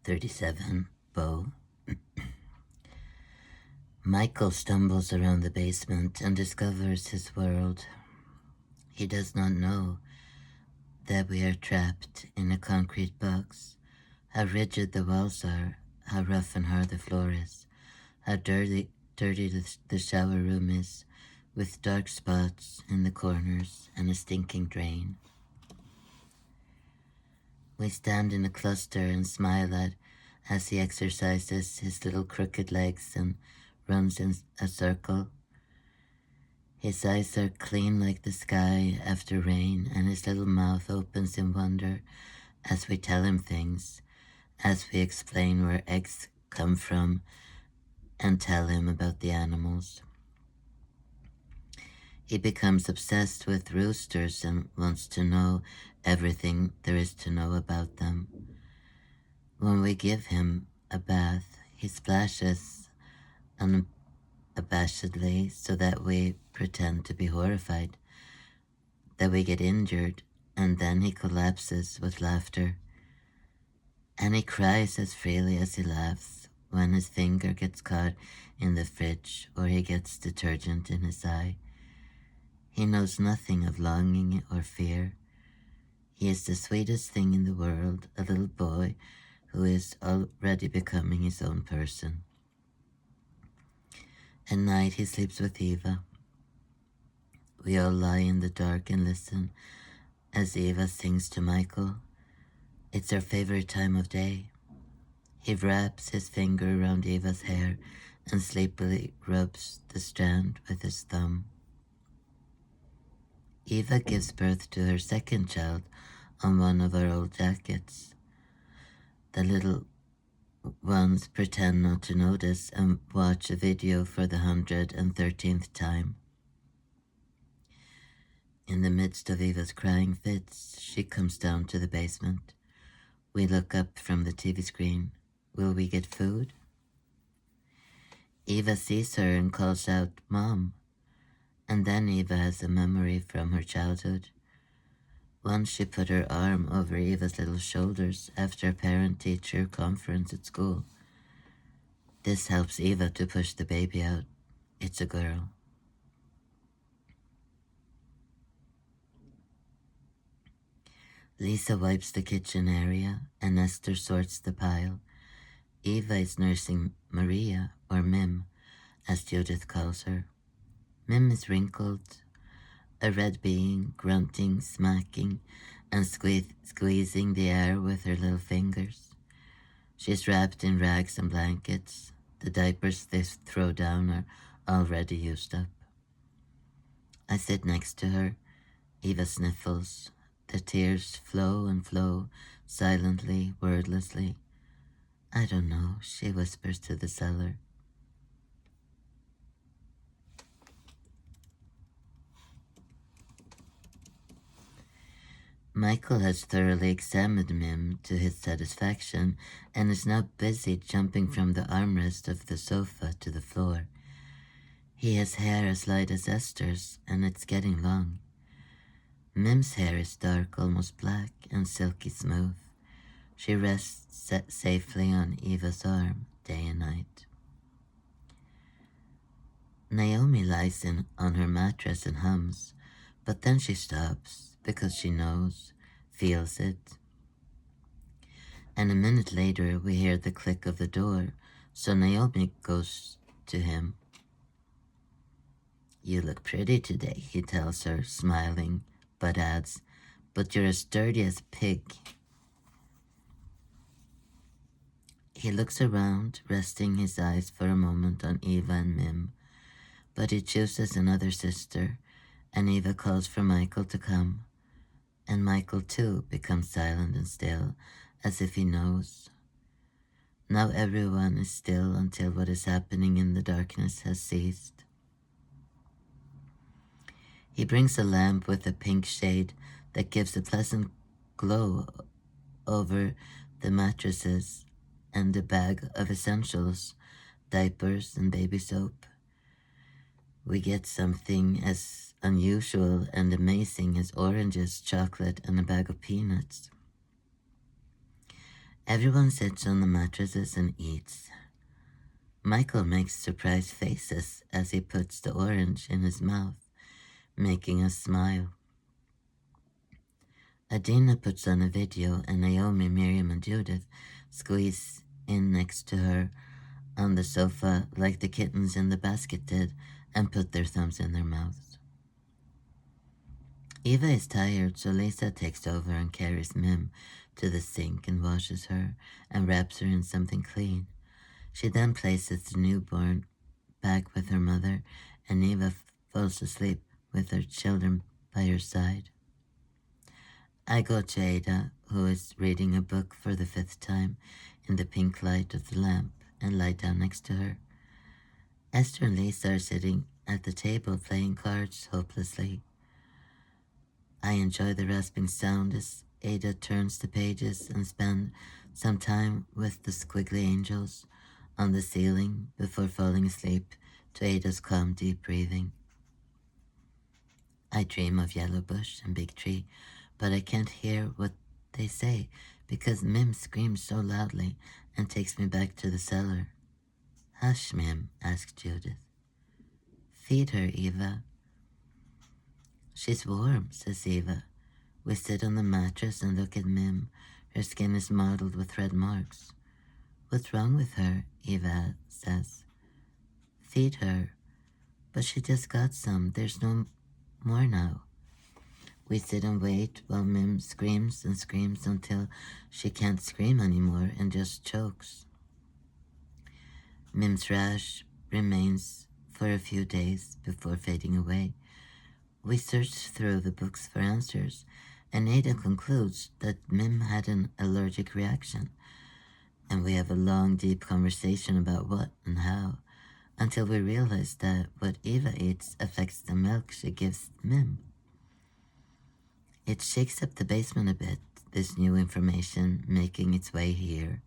37. Bo. Michael stumbles around the basement and discovers his world. He does not know that we are trapped in a concrete box, how rigid the walls are, how rough and hard the floor is, how dirty the shower room is, with dark spots in the corners and a stinking drain. We stand in a cluster and smile as he exercises his little crooked legs and runs in a circle. His eyes are clean like the sky after rain, and his little mouth opens in wonder as we tell him things, as we explain where eggs come from and tell him about the animals. He becomes obsessed with roosters and wants to know everything there is to know about them. When we give him a bath, he splashes unabashedly so that we pretend to be horrified, that we get injured, and then he collapses with laughter. And he cries as freely as he laughs when his finger gets caught in the fridge or he gets detergent in his eye. He knows nothing of longing or fear. He is the sweetest thing in the world, a little boy who is already becoming his own person. At night he sleeps with Eva. We all lie in the dark and listen as Eva sings to Michael. It's our favorite time of day. He wraps his finger around Eva's hair and sleepily rubs the strand with his thumb. Eva gives birth to her second child on one of our old jackets. The little ones pretend not to notice and watch a video for the 113th time. In the midst of Eva's crying fits, she comes down to the basement. We look up from the TV screen. Will we get food? Eva sees her and calls out, "Mom." And then Eva has a memory from her childhood. Once she put her arm over Eva's little shoulders after a parent-teacher conference at school. This helps Eva to push the baby out. It's a girl. Lisa wipes the kitchen area and Esther sorts the pile. Eva is nursing Maria, or Mim, as Judith calls her. Mim is wrinkled, a red being, grunting, smacking, and squeezing the air with her little fingers. She's wrapped in rags and blankets. The diapers they throw down are already used up. I sit next to her. Eva sniffles. The tears flow and flow, silently, wordlessly. "I don't know," she whispers to the cellar. Michael has thoroughly examined Mim to his satisfaction and is now busy jumping from the armrest of the sofa to the floor. He has hair as light as Esther's, and it's getting long. Mim's hair is dark, almost black, and silky smooth. She rests safely on Eva's arm, day and night. Naomi lies on her mattress and hums, but then she stops because she knows, feels it. And a minute later we hear the click of the door, so Naomi goes to him. "You look pretty today," he tells her, smiling, but adds, "But you're as dirty as a pig." He looks around, resting his eyes for a moment on Eva and Mim, but he chooses another sister, and Eva calls for Michael to come. And Michael too becomes silent and still, as if he knows. Now everyone is still until what is happening in the darkness has ceased. He brings a lamp with a pink shade that gives a pleasant glow over the mattresses and a bag of essentials, diapers and baby soap. We get something as unusual and amazing as oranges, chocolate, and a bag of peanuts. Everyone sits on the mattresses and eats. Michael makes surprised faces as he puts the orange in his mouth, making us smile. Adina puts on a video and Naomi, Miriam, and Judith squeeze in next to her on the sofa like the kittens in the basket did and put their thumbs in their mouths. Eva is tired, so Lisa takes over and carries Mim to the sink and washes her and wraps her in something clean. She then places the newborn back with her mother, and Eva falls asleep with her children by her side. I go to Ada, who is reading a book for the fifth time in the pink light of the lamp, and lie down next to her. Esther and Lisa are sitting at the table playing cards hopelessly. I enjoy the rasping sound as Ada turns the pages and spend some time with the squiggly angels on the ceiling before falling asleep to Ada's calm, deep breathing. I dream of Yellow Bush and Big Tree, but I can't hear what they say because Mim screams so loudly and takes me back to the cellar. Hush, Mim, asked Judith. Feed her, Eva. She's warm, says Eva. We sit on the mattress and look at Mim. Her skin is mottled with red marks. What's wrong with her? Eva says. Feed her. But she just got some. There's no more now. We sit and wait while Mim screams and screams until she can't scream anymore and just chokes. Mim's rash remains for a few days before fading away. We search through the books for answers, and Ada concludes that Mim had an allergic reaction, and we have a long, deep conversation about what and how, until we realize that what Eva eats affects the milk she gives Mim. It shakes up the basement a bit, this new information making its way here.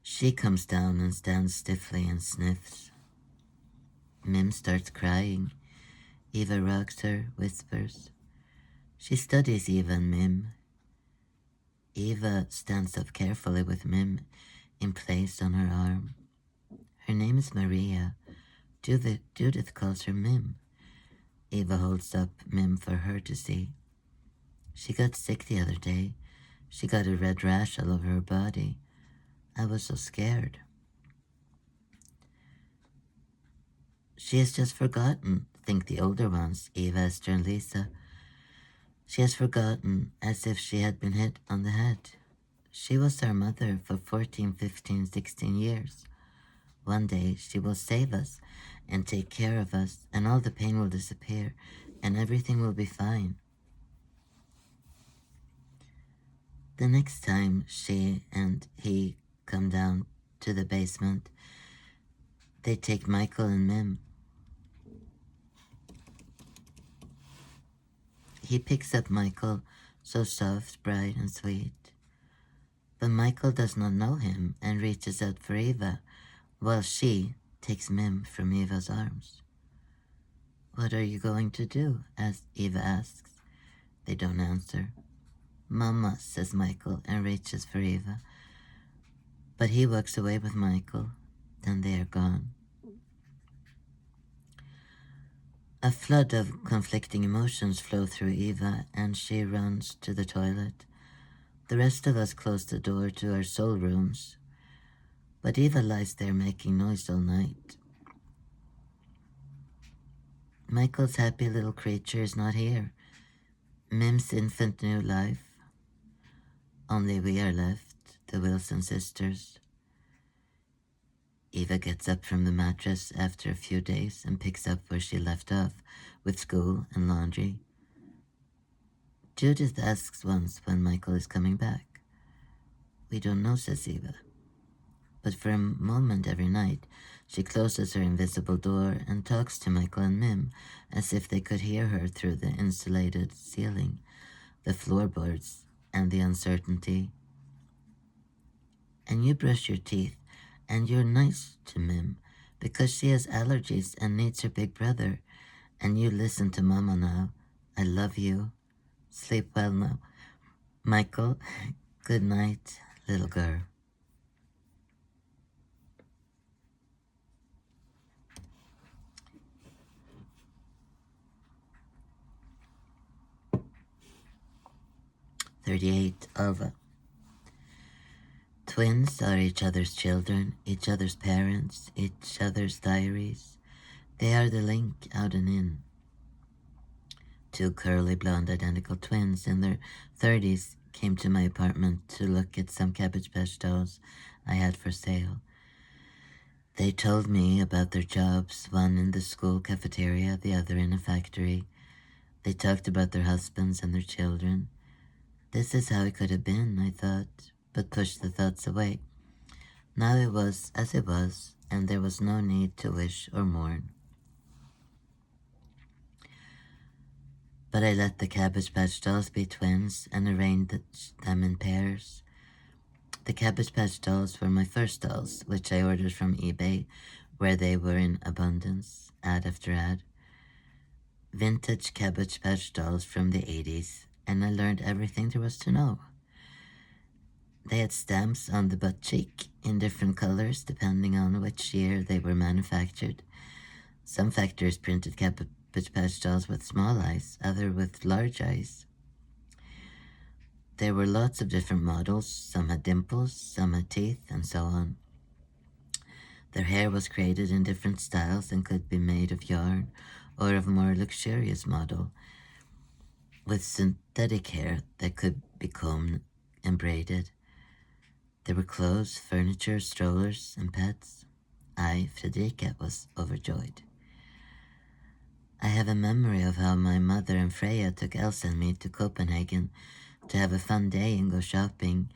She comes down and stands stiffly and sniffs. Mim starts crying. Eva rocks her, whispers. She studies Eva and Mim. Eva stands up carefully with Mim in place on her arm. Her name is Maria. Judith calls her Mim. Eva holds up Mim for her to see. She got sick the other day. She got a red rash all over her body. I was so scared. She has just forgotten, think the older ones, Eva, Esther, and Lisa. She has forgotten as if she had been hit on the head. She was our mother for 14, 15, 16 years. One day she will save us and take care of us, and all the pain will disappear, and everything will be fine. The next time she and he come down to the basement, they take Michael and Mim. He picks up Michael, so soft, bright, and sweet. But Michael does not know him and reaches out for Eva, while she takes Mim from Eva's arms. What are you going to do? As Eva asks. They don't answer. Mama, says Michael and reaches for Eva. But he walks away with Michael. Then they are gone. A flood of conflicting emotions flow through Eva, and she runs to the toilet. The rest of us close the door to our soul rooms, but Eva lies there making noise all night. Michael's happy little creature is not here. Mim's infant new life. Only we are left, the Wilson sisters. Eva gets up from the mattress after a few days and picks up where she left off, with school and laundry. Judith asks once when Michael is coming back. We don't know, says Eva. But for a moment every night, she closes her invisible door and talks to Michael and Mim as if they could hear her through the insulated ceiling, the floorboards, and the uncertainty. And you brush your teeth, and you're nice to Mim because she has allergies and needs her big brother, and you listen to Mama now. I love you. Sleep well now. Michael, good night, little girl. 38 Alva. Twins are each other's children, each other's parents, each other's diaries. They are the link out and in. Two curly blonde identical twins in their 30s came to my apartment to look at some Cabbage Patch dolls I had for sale. They told me about their jobs, one in the school cafeteria, the other in a factory. They talked about their husbands and their children. This is how it could have been, I thought, but pushed the thoughts away. Now it was as it was, and there was no need to wish or mourn. But I let the Cabbage Patch dolls be twins and arranged them in pairs. The Cabbage Patch dolls were my first dolls, which I ordered from eBay, where they were in abundance, ad after ad. Vintage Cabbage Patch dolls from the 80s, and I learned everything there was to know. They had stamps on the butt cheek in different colors depending on which year they were manufactured. Some factories printed Cabbage Patch dolls with small eyes, other with large eyes. There were lots of different models, some had dimples, some had teeth, and so on. Their hair was created in different styles and could be made of yarn or of a more luxurious model, with synthetic hair that could be combed and braided. There were clothes, furniture, strollers, and pets. I, Fredrika, was overjoyed. I have a memory of how my mother and Freya took Elsa and me to Copenhagen to have a fun day and go shopping,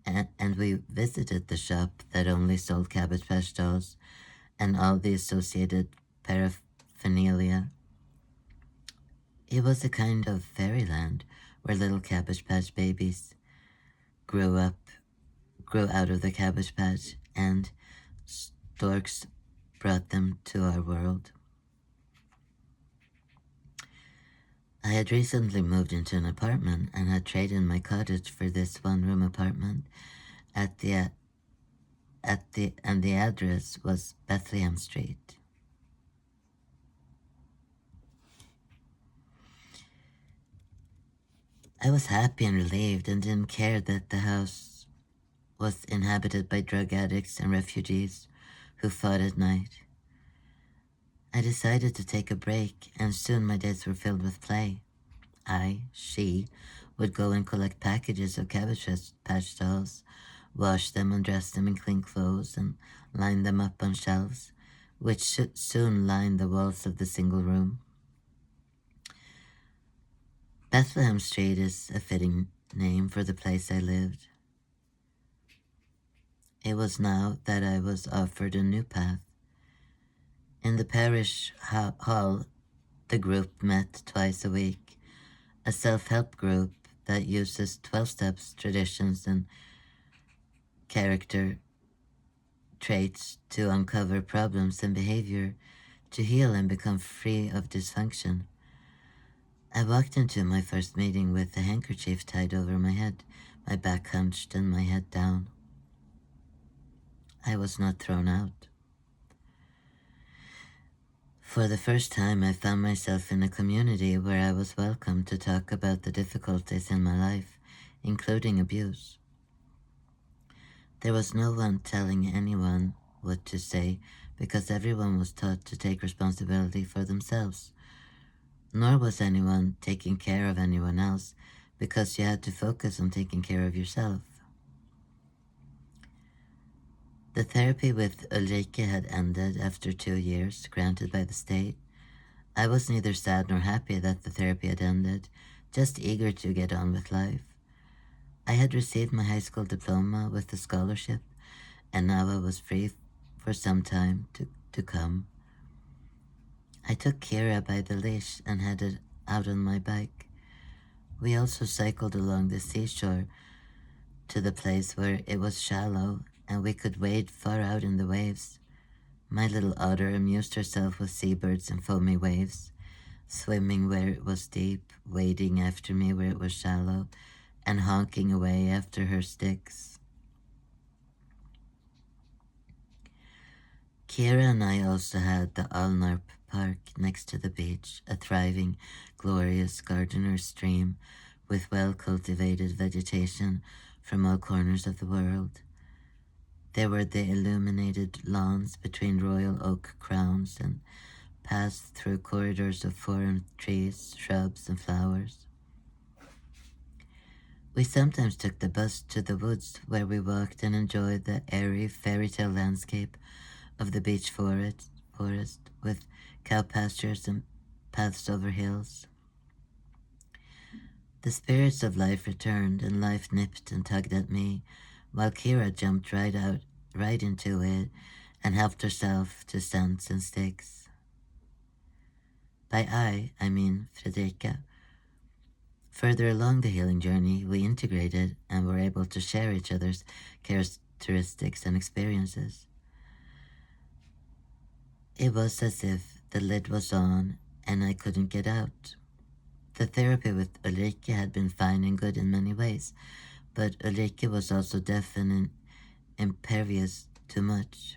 and we visited the shop that only sold Cabbage Patch dolls and all the associated paraphernalia. It was a kind of fairyland where little Cabbage Patch babies grew out of the Cabbage Patch, and storks brought them to our world. I had recently moved into an apartment and had traded my cottage for this one-room apartment and the address was Bethlehem Street. I was happy and relieved and didn't care that the house was inhabited by drug addicts and refugees who fought at night. I decided to take a break, and soon my days were filled with play. She, would go and collect packages of Cabbage Patch dolls, wash them and dress them in clean clothes, and line them up on shelves, which should soon line the walls of the single room. Bethlehem Street is a fitting name for the place I lived. It was now that I was offered a new path. In the parish hall, the group met twice a week, a self-help group that uses 12 steps, traditions, and character traits to uncover problems and behavior, to heal and become free of dysfunction. I walked into my first meeting with a handkerchief tied over my head, my back hunched and my head down. I was not thrown out. For the first time, I found myself in a community where I was welcome to talk about the difficulties in my life, including abuse. There was no one telling anyone what to say because everyone was taught to take responsibility for themselves. Nor was anyone taking care of anyone else because you had to focus on taking care of yourself. The therapy with Ulrike had ended after 2 years, granted by the state. I was neither sad nor happy that the therapy had ended, just eager to get on with life. I had received my high school diploma with a scholarship, and now I was free for some time to come. I took Kira by the leash and headed out on my bike. We also cycled along the seashore to the place where it was shallow and we could wade far out in the waves. My little otter amused herself with seabirds and foamy waves, swimming where it was deep, wading after me where it was shallow, and honking away after her sticks. Kira and I also had the Alnarp Park next to the beach, a thriving, glorious gardener's stream with well-cultivated vegetation from all corners of the world. There were the illuminated lawns between royal oak crowns and passed through corridors of foreign trees, shrubs, and flowers. We sometimes took the bus to the woods where we walked and enjoyed the airy fairy tale landscape of the beech forest with cow pastures and paths over hills. The spirits of life returned, and life nipped and tugged at me, while Kira jumped right into it, and helped herself to scents and sticks. By I mean Fredrika. Further along the healing journey, we integrated and were able to share each other's characteristics and experiences. It was as if the lid was on and I couldn't get out. The therapy with Ulrike had been fine and good in many ways, but Ulrike was also deaf and impervious to much.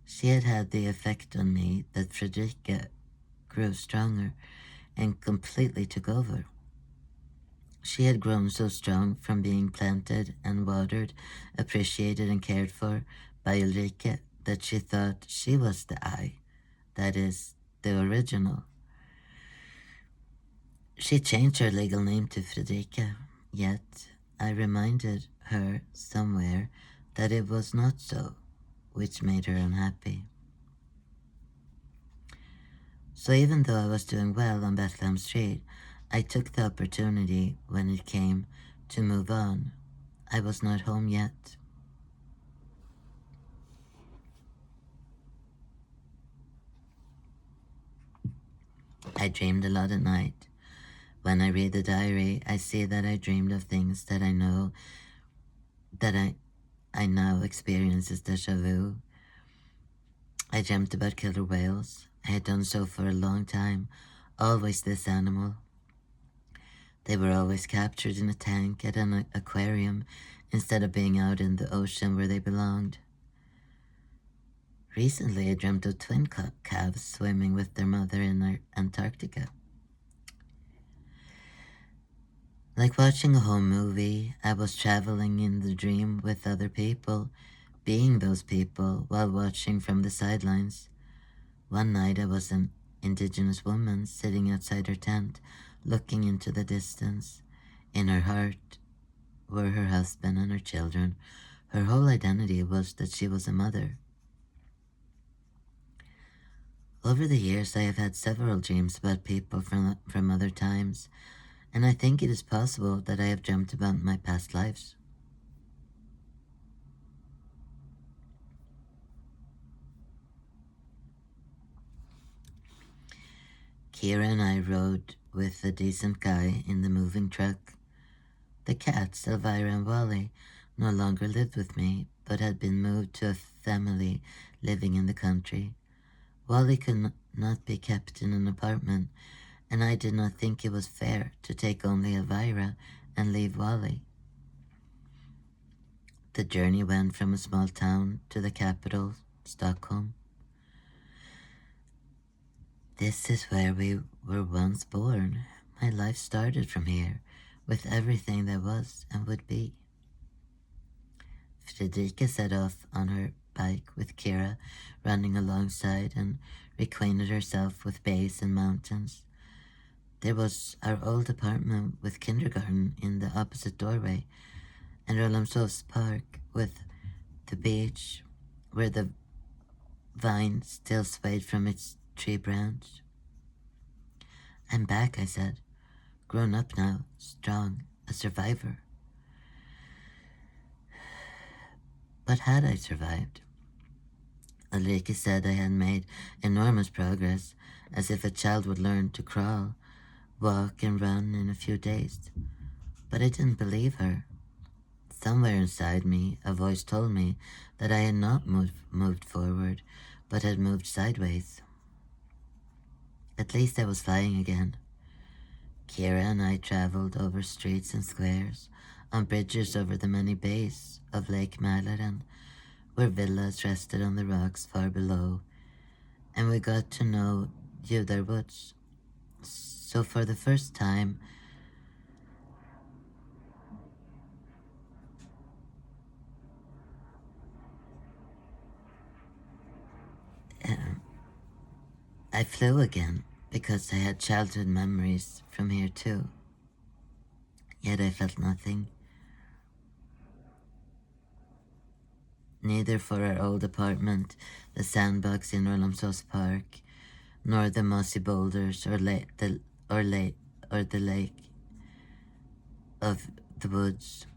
She had had the effect on me that Fredrika grew stronger and completely took over. She had grown so strong from being planted and watered, appreciated and cared for by Ulrike that she thought she was the I, that is, the original. She changed her legal name to Fredrika, yet I reminded her somewhere that it was not so, which made her unhappy. So even though I was doing well on Bethlehem Street, I took the opportunity when it came to move on. I was not home yet. I dreamed a lot at night. When I read the diary, I see that I dreamed of things that I know that I now experience as deja vu. I dreamt about killer whales. I had done so for a long time, always this animal. They were always captured in a tank at an aquarium instead of being out in the ocean where they belonged. Recently, I dreamt of twin calves swimming with their mother in Antarctica. Like watching a home movie, I was traveling in the dream with other people, being those people while watching from the sidelines. One night I was an indigenous woman sitting outside her tent, looking into the distance. In her heart were her husband and her children. Her whole identity was that she was a mother. Over the years, I have had several dreams about people from other times, and I think it is possible that I have dreamt about my past lives. Kira and I rode with a decent guy in the moving truck. The cats, Elvira and Wally, no longer lived with me, but had been moved to a family living in the country. Wally could not be kept in an apartment, and I did not think it was fair to take only Elvira and leave Wally. The journey went from a small town to the capital, Stockholm. This is where we were once born. My life started from here, with everything there was and would be. Fredrika set off on her bike with Kira running alongside and reacquainted herself with bays and mountains. There was our old apartment with kindergarten in the opposite doorway, and Rolamsov's park with the beach where the vine still swayed from its tree branch. I'm back, I said. Grown up now, strong, a survivor. But had I survived? Ulrike said I had made enormous progress, as if a child would learn to crawl, walk, and run in a few days. But I didn't believe her. Somewhere inside me, a voice told me that I had not moved forward, but had moved sideways. At least I was flying again. Kira and I traveled over streets and squares, on bridges over the many bays of Lake Mälaren, where villas rested on the rocks far below, and we got to know Judar Woods. So for the first time, um, I flew again because I had childhood memories from here too. Yet I felt nothing, neither for our old apartment, the sandbox in Rollamsås Park, nor the mossy boulders or the lake of the woods,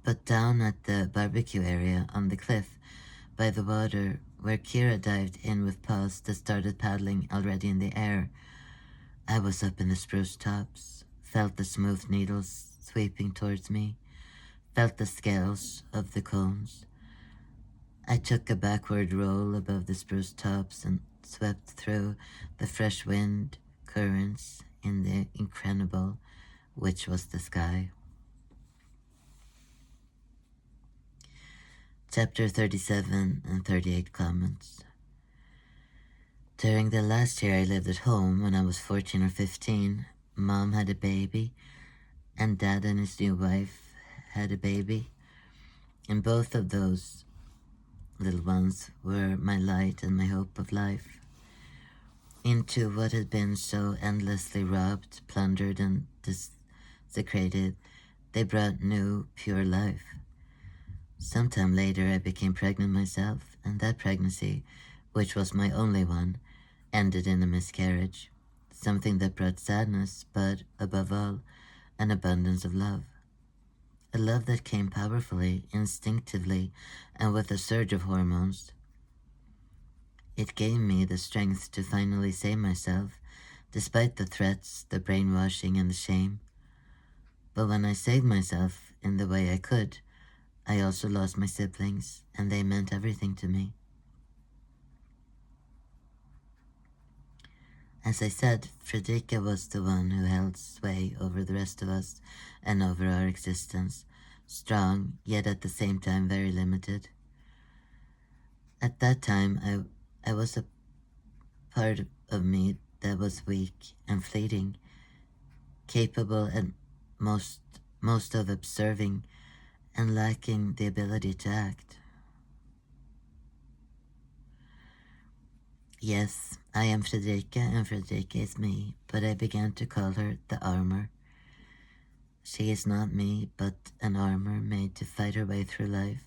but down at the barbecue area on the cliff by the water where Kira dived in with paws that started paddling already in the air. I was up in the spruce tops, felt the smooth needles sweeping towards me, felt the scales of the cones. I took a backward roll above the spruce tops and swept through the fresh wind currents in the incredible, which was the sky. Chapter 37 and 38 comments. During the last year I lived at home, when I was 14 or 15, Mom had a baby, and Dad and his new wife had a baby. And both of those little ones were my light and my hope of life. Into what had been so endlessly robbed, plundered, and desecrated, they brought new, pure life. Sometime later I became pregnant myself, and that pregnancy, which was my only one, ended in a miscarriage, something that brought sadness, but above all, an abundance of love. A love that came powerfully, instinctively, and with a surge of hormones. It gave me the strength to finally save myself, despite the threats, the brainwashing, and the shame. But when I saved myself in the way I could, I also lost my siblings, and they meant everything to me. As I said, Fredrika was the one who held sway over the rest of us and over our existence, strong, yet at the same time very limited. At that time, I was a part of me that was weak and fleeting, capable at most of observing and lacking the ability to act. Yes, I am Fredrika and Fredrika is me, but I began to call her the armor. She is not me, but an armor made to fight her way through life,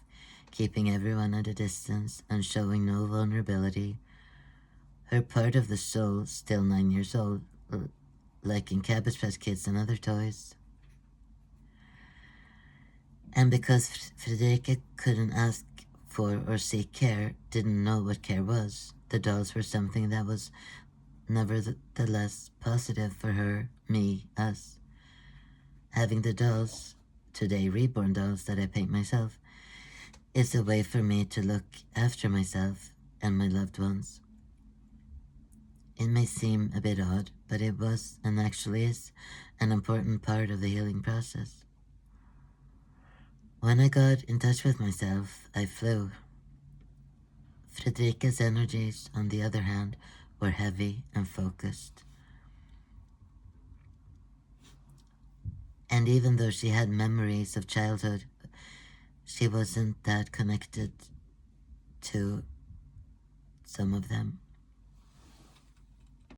keeping everyone at a distance and showing no vulnerability. Her part of the soul, still 9 years old, like in Cabbage Patch Kids and other toys. And because Fredrika couldn't ask for or seek care, didn't know what care was, the dolls were something that was nevertheless positive for her, me, us. Having the dolls, today reborn dolls that I paint myself, is a way for me to look after myself and my loved ones. It may seem a bit odd, but it was, and actually is, an important part of the healing process. When I got in touch with myself, I flew. Fredrika's energies, on the other hand, were heavy and focused. And even though she had memories of childhood, she wasn't that connected to some of them.